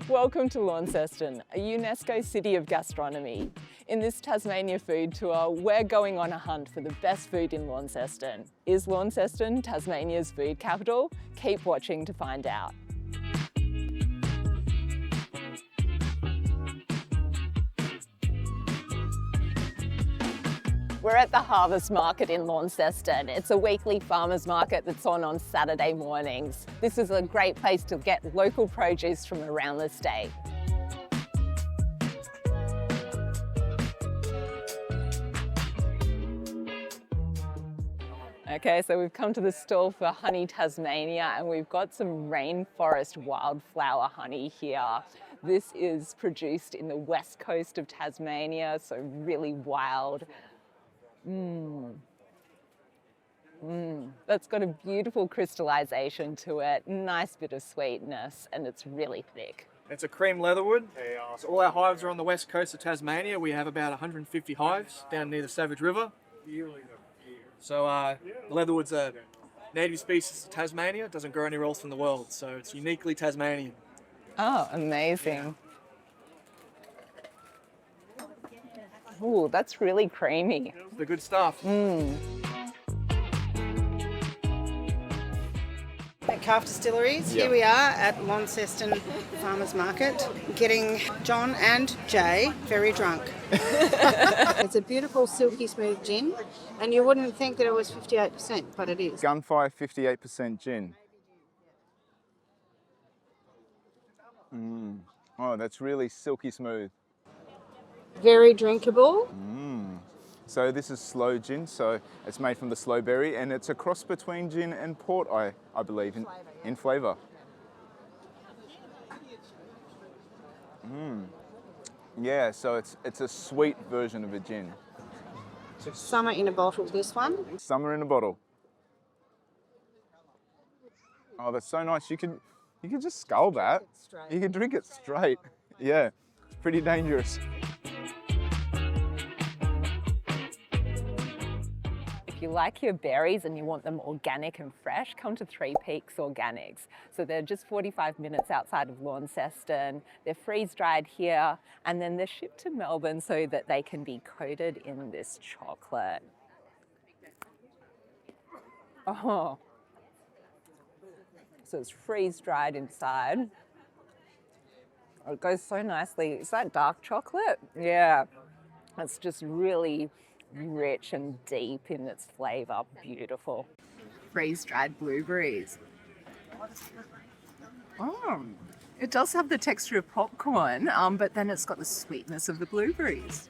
Welcome to Launceston, a UNESCO City of Gastronomy. In this Tasmania food tour, we're going on a hunt for the best food in Launceston. Is Launceston Tasmania's food capital? Keep watching to find out. We're at the Harvest Market in Launceston. It's a weekly farmers market that's on Saturday mornings. This is a great place to get local produce from around the state. Okay, so we've come to the stall for Honey Tasmania and we've got some rainforest wildflower honey here. This is produced in the west coast of Tasmania, so really wild. That's got a beautiful crystallization to it, nice bit of sweetness, and it's really thick. It's a cream leatherwood. So all our hives are on the west coast of Tasmania. We have about 150 hives down near the Savage River. So the leatherwood's a native species of Tasmania. It doesn't grow anywhere else in the world, so it's uniquely Tasmanian. Oh, amazing. Ooh, that's really creamy. It's the good stuff. At Calf Distilleries, Here we are at Launceston Farmers Market, getting John and Jay very drunk. It's a beautiful, silky smooth gin, and you wouldn't think that it was 58%, but it is. Gunfire 58% gin. Oh, that's really silky smooth. Very drinkable. So this is slow gin, so it's made from the slow berry, and it's a cross between gin and port, I believe, in flavour. Yeah, so it's a sweet version of a gin. Summer in a bottle, this one. Summer in a bottle. Oh, that's so nice. You can just scull that. You can drink it straight. Yeah, it's pretty dangerous. If you like your berries and you want them organic and fresh, come to Three Peaks Organics. So they're just 45 minutes outside of Launceston. They're freeze-dried here, and then they're shipped to Melbourne so that they can be coated in this chocolate. Oh. So it's freeze-dried inside. Oh, it goes so nicely. Is that dark chocolate? Yeah. It's just really rich and deep in its flavour. Beautiful. Freeze-dried blueberries. Oh, it does have the texture of popcorn, but then it's got the sweetness of the blueberries.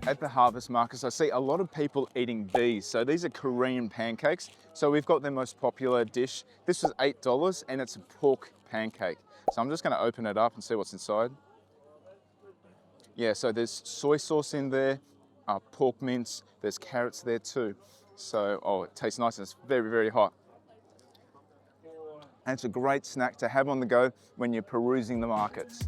At the Harvest Markets, I see a lot of people eating these. So these are Korean pancakes. So we've got their most popular dish. This is $8 and it's a pork pancake. So I'm just going to open it up and see what's inside. Yeah, so there's soy sauce in there, pork mince, there's carrots there too. So, oh, it tastes nice and it's very, very hot. And it's a great snack to have on the go when you're perusing the markets.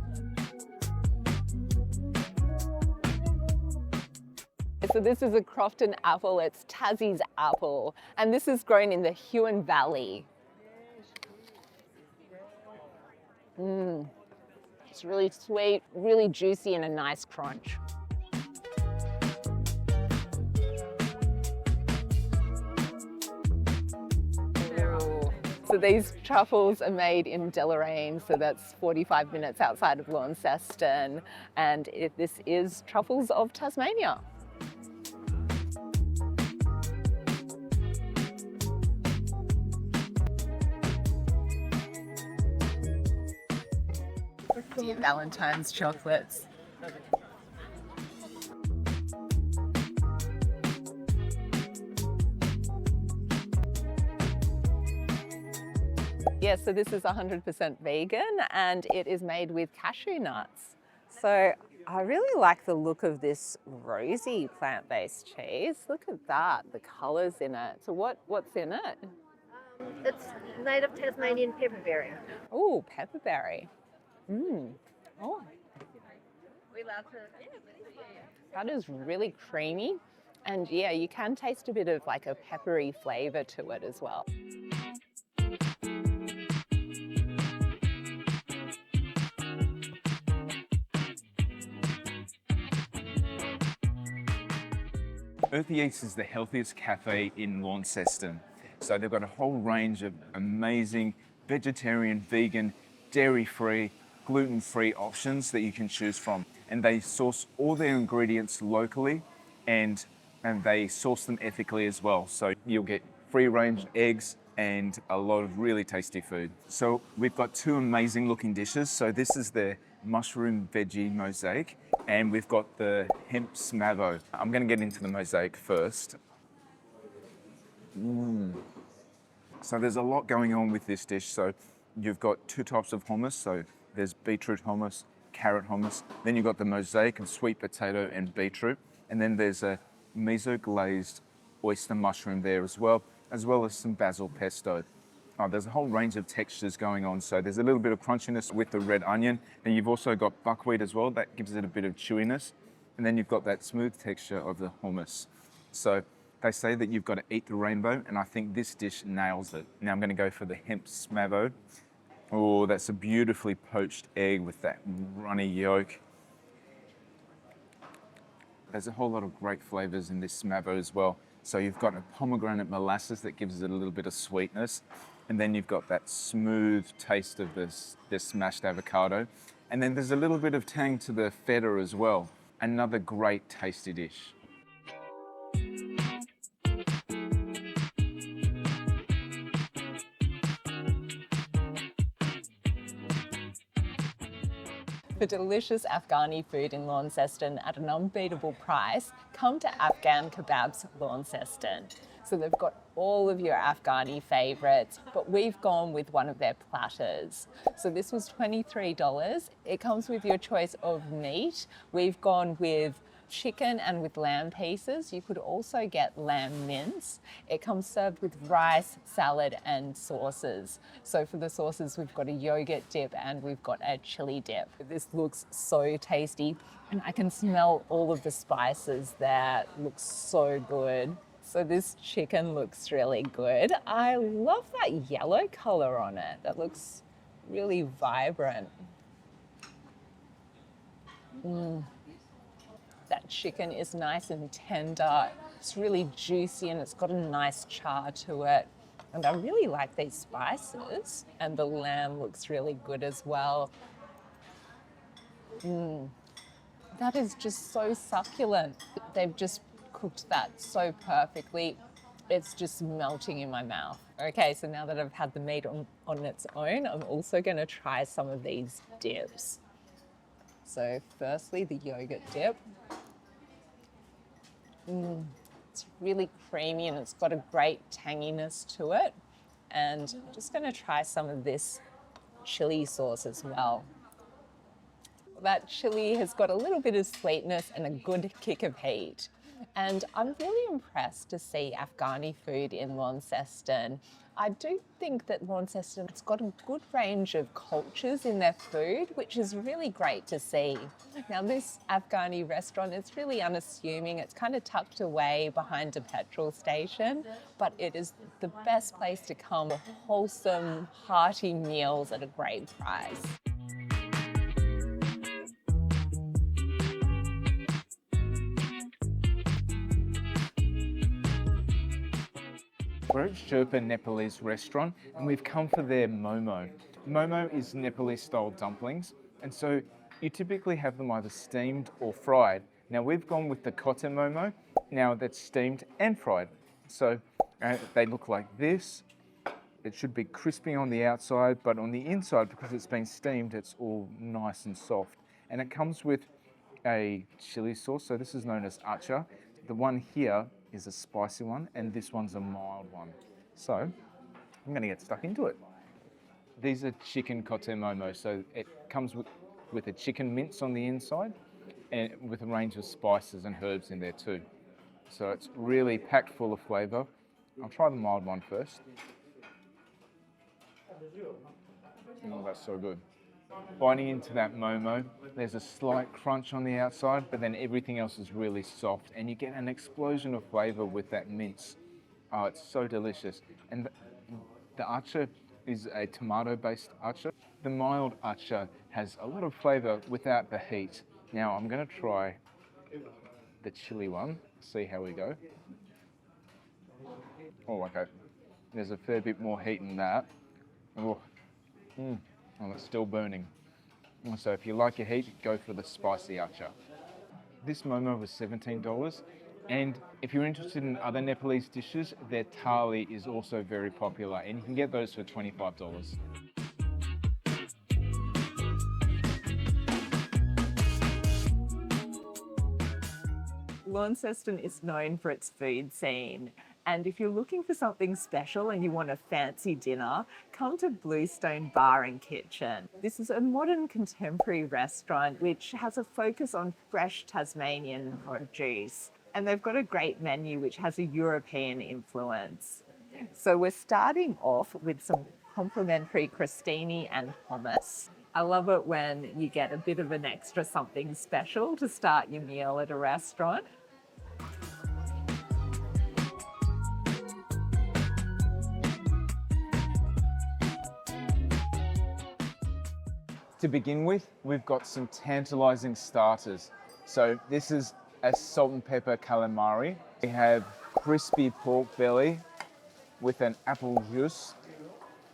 So this is a Crofton apple, it's Tassie's apple, and this is grown in the Huon Valley. It's really sweet, really juicy, and a nice crunch. So these truffles are made in Deloraine, so that's 45 minutes outside of Launceston, and this is Truffles of Tasmania. Dear Valentine's chocolates. Yeah, so this is 100% vegan and it is made with cashew nuts. So I really like the look of this rosy plant-based cheese. Look at that, the colours in it. So what's in it? It's native Tasmanian pepperberry. Oh, pepperberry. Oh. We love to. That is really creamy. And yeah, you can taste a bit of like a peppery flavor to it as well. Earthy is the healthiest cafe in Launceston. So they've got a whole range of amazing vegetarian, vegan, dairy-free, gluten-free options that you can choose from. And they source all their ingredients locally and they source them ethically as well. So you'll get free-range eggs and a lot of really tasty food. So we've got two amazing looking dishes. So this is the mushroom veggie mosaic and we've got the hemp smavo. I'm going to get into the mosaic first. So there's a lot going on with this dish. So you've got two types of hummus. So there's beetroot hummus, carrot hummus. Then you've got the mosaic of sweet potato and beetroot. And then there's a miso glazed oyster mushroom there as well as some basil pesto. There's a whole range of textures going on. So there's a little bit of crunchiness with the red onion. And you've also got buckwheat as well. That gives it a bit of chewiness. And then you've got that smooth texture of the hummus. So they say that you've got to eat the rainbow, and I think this dish nails it. Now I'm going to go for the hemp smavo. Oh, that's a beautifully poached egg with that runny yolk. There's a whole lot of great flavors in this smavo as well. So you've got a pomegranate molasses that gives it a little bit of sweetness. And then you've got that smooth taste of this smashed avocado. And then there's a little bit of tang to the feta as well. Another great tasty dish. For delicious Afghani food in Launceston at an unbeatable price, come to Afghan Kebabs Launceston. So they've got all of your Afghani favourites, but we've gone with one of their platters. So this was $23. It comes with your choice of meat. We've gone with chicken and with lamb pieces. You could also get lamb mince. It comes served with rice, salad and sauces. So for the sauces, we've got a yogurt dip and we've got a chili dip. This looks so tasty and I can smell all of the spices there. It looks so good. So this chicken looks really good. I love that yellow color on it. That looks really vibrant. That chicken is nice and tender. It's really juicy and it's got a nice char to it. And I really like these spices. And the lamb looks really good as well. That is just so succulent. They've just cooked that so perfectly. It's just melting in my mouth. Okay, so now that I've had the meat on its own, I'm also gonna try some of these dips. So firstly, the yogurt dip. It's really creamy and it's got a great tanginess to it. And I'm just gonna try some of this chili sauce as well. That chili has got a little bit of sweetness and a good kick of heat. And I'm really impressed to see Afghani food in Launceston. I do think that Launceston has got a good range of cultures in their food, which is really great to see. Now this Afghani restaurant, it's really unassuming. It's kind of tucked away behind a petrol station, but it is the best place to come for wholesome, hearty meals at a great price. We're at Sherpa Nepalese restaurant and we've come for their momo. Momo is Nepalese style dumplings and so you typically have them either steamed or fried. Now we've gone with the kotte momo, now that's steamed and fried. So they look like this. It should be crispy on the outside, but on the inside, because it's been steamed, it's all nice and soft. And it comes with a chili sauce, so this is known as acha. The one here is a spicy one, and this one's a mild one. So I'm gonna get stuck into it. These are chicken kotte momo, so it comes with a chicken mince on the inside, and with a range of spices and herbs in there too. So it's really packed full of flavour. I'll try the mild one first. Oh, that's so good. Biting into that momo, there's a slight crunch on the outside, but then everything else is really soft, and you get an explosion of flavour with that mince. Oh, it's so delicious. And the acha is a tomato-based acha. The mild acha has a lot of flavour without the heat. Now I'm going to try the chili one, see how we go. Oh, okay. There's a fair bit more heat in that. Oh, oh, it's still burning. So if you like your heat, go for the spicy acha. This momo was $17. And if you're interested in other Nepalese dishes, their thali is also very popular, and you can get those for $25. Launceston is known for its food scene. And if you're looking for something special and you want a fancy dinner, come to Bluestone Bar and Kitchen. This is a modern contemporary restaurant which has a focus on fresh Tasmanian produce. And they've got a great menu which has a European influence. So we're starting off with some complimentary crostini and hummus. I love it when you get a bit of an extra something special to start your meal at a restaurant. To begin with, we've got some tantalizing starters. So this is a salt and pepper calamari. We have crispy pork belly with an apple juice.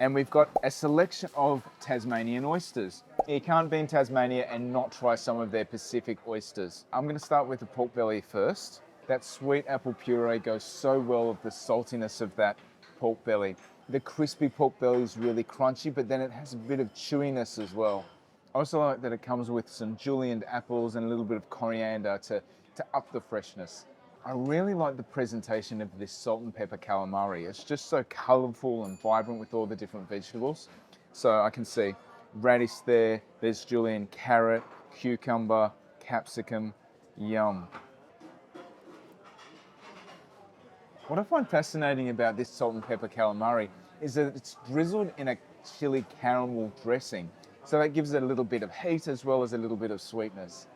And we've got a selection of Tasmanian oysters. You can't be in Tasmania and not try some of their Pacific oysters. I'm going to start with the pork belly first. That sweet apple puree goes so well with the saltiness of that pork belly. The crispy pork belly is really crunchy, but then it has a bit of chewiness as well. I also like that it comes with some julienned apples and a little bit of coriander to up the freshness. I really like the presentation of this salt and pepper calamari. It's just so colourful and vibrant with all the different vegetables. So I can see radish there, there's julienne carrot, cucumber, capsicum, yum. What I find fascinating about this salt and pepper calamari is that it's drizzled in a chili caramel dressing. So that gives it a little bit of heat as well as a little bit of sweetness.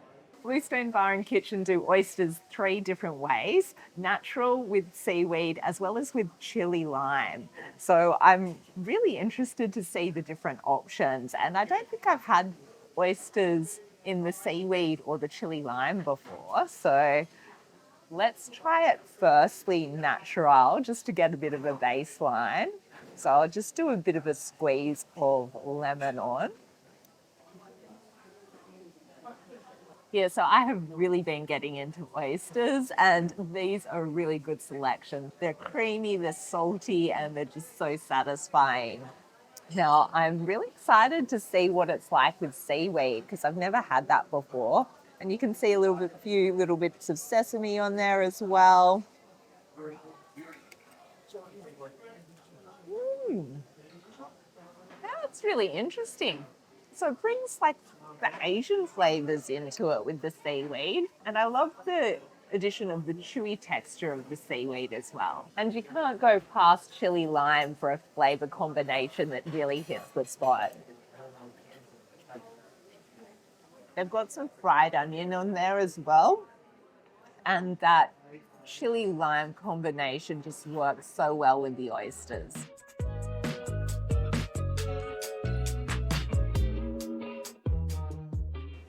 Bluestone Bar and Kitchen do oysters 3 different ways: natural, with seaweed, as well as with chili lime. So I'm really interested to see the different options. And I don't think I've had oysters in the seaweed or the chili lime before. So let's try it firstly natural, just to get a bit of a baseline. So I'll just do a bit of a squeeze of lemon on. Yeah, so I have really been getting into oysters, and these are a really good selection. They're creamy, they're salty, and they're just so satisfying. Now, I'm really excited to see what it's like with seaweed, because I've never had that before. And you can see a few little bits of sesame on there as well. That's really interesting. So it brings like the Asian flavours into it with the seaweed. And I love the addition of the chewy texture of the seaweed as well. And you can't go past chili lime for a flavour combination that really hits the spot. They've got some fried onion on there as well. And that chili lime combination just works so well with the oysters.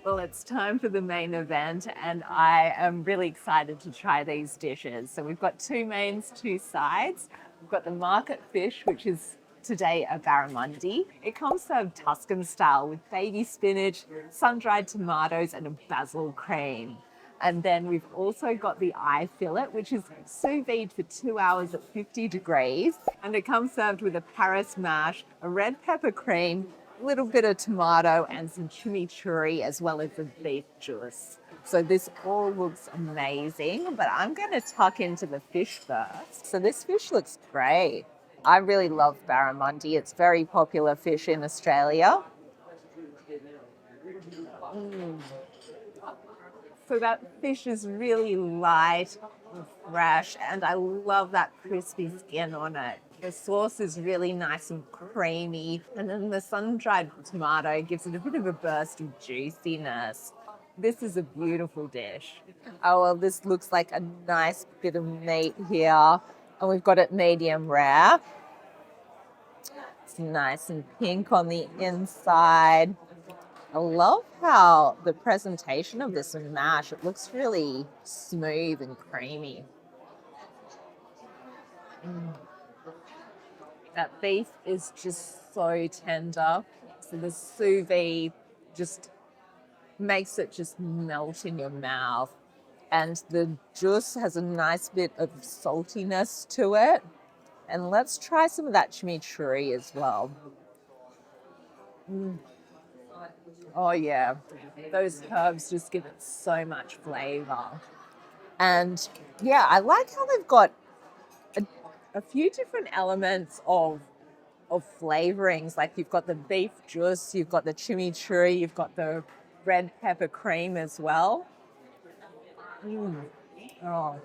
Well, it's time for the main event, and I am really excited to try these dishes. So we've got 2 mains, 2 sides. We've got the market fish, which is today a barramundi. It comes served Tuscan style with baby spinach, sun-dried tomatoes, and a basil cream. And then we've also got the eye fillet, which is sous vide for 2 hours at 50 degrees. And it comes served with a Paris mash, a red pepper cream, a little bit of tomato, and some chimichurri, as well as the beef juice. So this all looks amazing, but I'm going to tuck into the fish first. So this fish looks great. I really love barramundi. It's very popular fish in Australia. So that fish is really light and fresh, and I love that crispy skin on it. The sauce is really nice and creamy, and then the sun-dried tomato gives it a bit of a burst of juiciness. This is a beautiful dish. Oh, well, this looks like a nice bit of meat here, and we've got it medium rare. It's nice and pink on the inside. I love how the presentation of this mash, it looks really smooth and creamy. That beef is just so tender. So the sous vide just makes it just melt in your mouth. And the juice has a nice bit of saltiness to it. And let's try some of that chimichurri as well. Oh yeah, those herbs just give it so much flavor. And yeah, I like how they've got a few different elements of flavorings. Like you've got the beef juice, you've got the chimichurri, you've got the red pepper cream as well. Oh,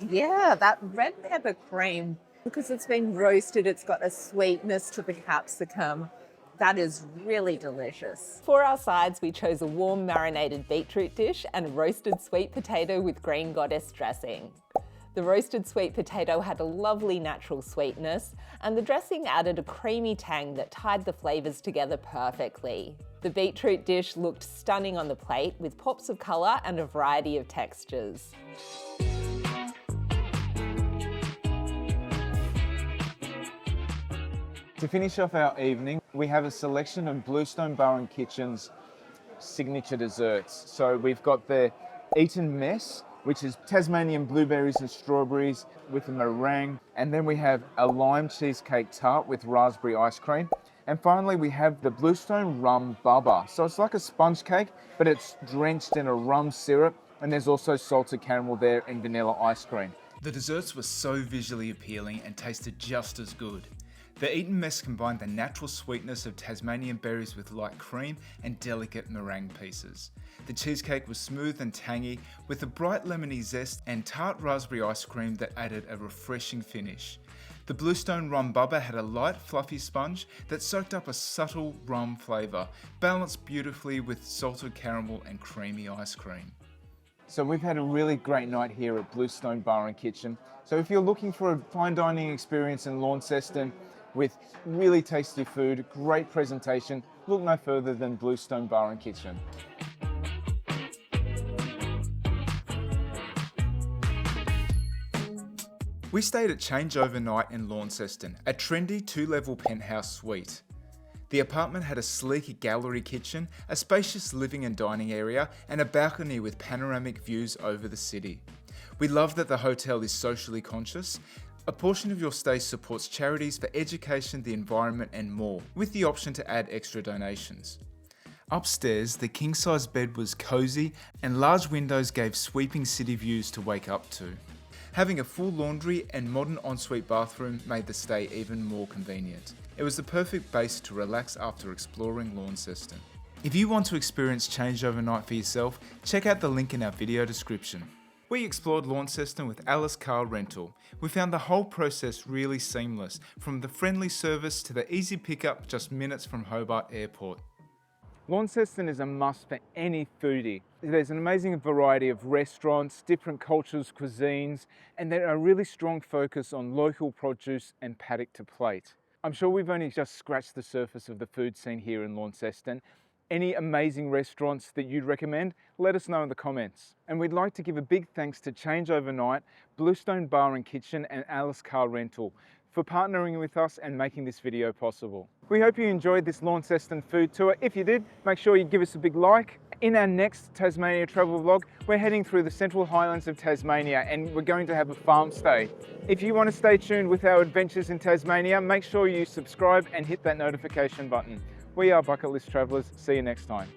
yeah, that red pepper cream, because it's been roasted, it's got a sweetness to the capsicum. That is really delicious. For our sides, we chose a warm marinated beetroot dish and a roasted sweet potato with green goddess dressing. The roasted sweet potato had a lovely natural sweetness, and the dressing added a creamy tang that tied the flavours together perfectly. The beetroot dish looked stunning on the plate with pops of colour and a variety of textures. To finish off our evening, we have a selection of Bluestone Bar and Kitchen's signature desserts. So we've got the Eton Mess, which is Tasmanian blueberries and strawberries with a meringue. And then we have a lime cheesecake tart with raspberry ice cream. And finally, we have the Bluestone Rum Bubba. So it's like a sponge cake, but it's drenched in a rum syrup. And there's also salted caramel there and vanilla ice cream. The desserts were so visually appealing and tasted just as good. The Eton Mess combined the natural sweetness of Tasmanian berries with light cream and delicate meringue pieces. The cheesecake was smooth and tangy with a bright lemony zest and tart raspberry ice cream that added a refreshing finish. The Bluestone Rum Bubba had a light, fluffy sponge that soaked up a subtle rum flavour, balanced beautifully with salted caramel and creamy ice cream. So we've had a really great night here at Bluestone Bar and Kitchen. So if you're looking for a fine dining experience in Launceston with really tasty food, great presentation, look no further than Bluestone Bar and Kitchen. We stayed at Changeover Night in Launceston, a trendy 2-level penthouse suite. The apartment had a sleek gallery kitchen, a spacious living and dining area, and a balcony with panoramic views over the city. We love that the hotel is socially conscious. A portion of your stay supports charities for education, the environment and more, with the option to add extra donations. Upstairs, the king-size bed was cosy and large windows gave sweeping city views to wake up to. Having a full laundry and modern ensuite bathroom made the stay even more convenient. It was the perfect base to relax after exploring Launceston. If you want to experience Changeover Night for yourself, check out the link in our video description. We explored Launceston with Alice Car Rental. We found the whole process really seamless, from the friendly service to the easy pickup just minutes from Hobart Airport. Launceston is a must for any foodie. There's an amazing variety of restaurants, different cultures, cuisines, and there are a really strong focus on local produce and paddock to plate. I'm sure we've only just scratched the surface of the food scene here in Launceston. Any amazing restaurants that you'd recommend, let us know in the comments. And we'd like to give a big thanks to Changeover Night, Bluestone Bar and Kitchen and Alice Car Rental for partnering with us and making this video possible. We hope you enjoyed this Launceston food tour. If you did, make sure you give us a big like. In our next Tasmania travel vlog, we're heading through the Central Highlands of Tasmania and we're going to have a farm stay. If you want to stay tuned with our adventures in Tasmania, make sure you subscribe and hit that notification button. We are Bucket List Travellers. See you next time.